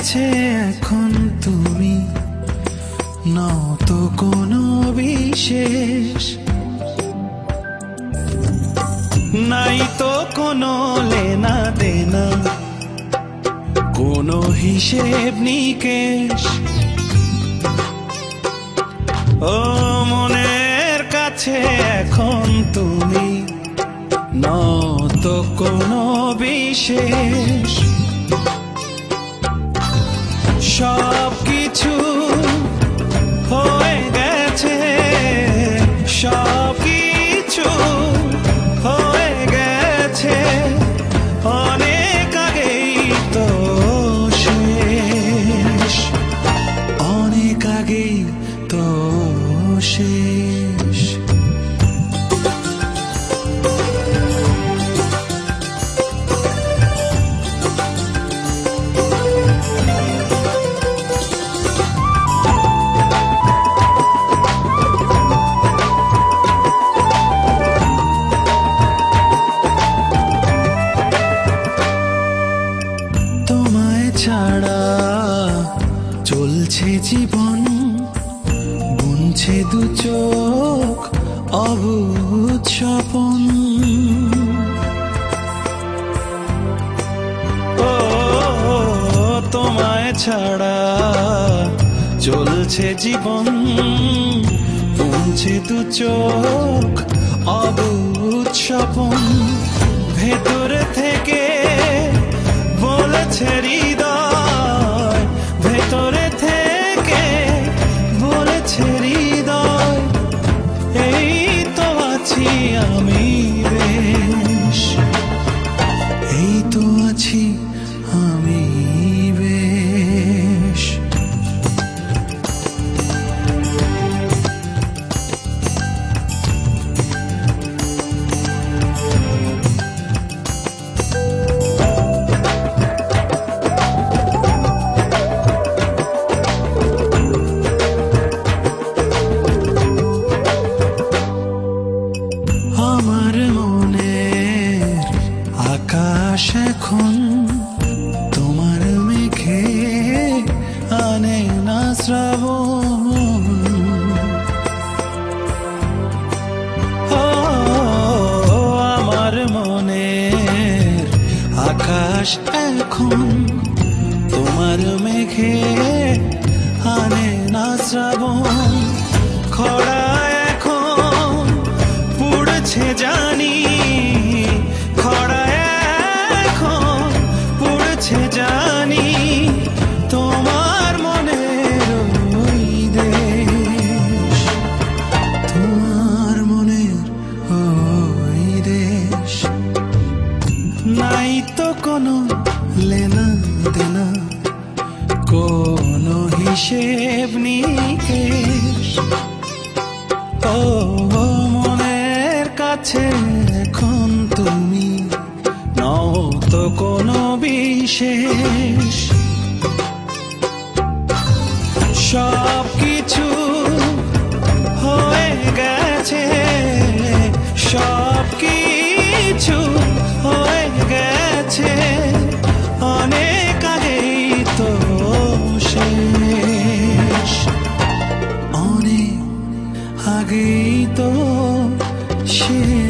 গেছে এখন তুমি নও তো কোনো বিশেষ, নাই তো কোনো লেনা দেনা, কোনো হিসেব নিকেশ। ও মনের কাছে এখন তুমি নও তো কোনো বিশেষ, সব কিছু হয়ে গেছে, সব কিছু হয়ে গেছে অনেক আগেই তো শেষ, অনেক আগেই তো শেষ। ছাড়া চলছে জীবন, বুনছে দু চোখ অবুঝ স্বপন। ও তোমায় ছাড়া চলছে জীবন, বুনছে দু চোখ অবুঝ স্বপন। ভেতর থেকে বলেছে হৃদয়, ভেতরে থেকে বলেছে হৃদয়, এই তো আছি আমি বেশ, এই তো আছি আমি বেশ। আমার মনের আকাশ এখন তোমার মেঘে আনে না শ্রাবণ। ও আমার মনের আকাশ এখন তোমার মেঘে আনে না শ্রাবণ। খরা এখন পুড়ছে জানি, খরা এখন পুড়ছে জানি, তোমার মনের ওই দেশ, তোমার মনের ওই দেশ। নাই তো কোনো লেনা দেনা, কোনো হিসেব নিকেশ। ও মনের কাছে এখন তুমি নও তো কোনো বিশেষ, সব কিছু হয়ে গেছে, সব কিছু হয়ে গেছে অনেক আগেই তো শেষ, অনেক আগেই তো শেষ।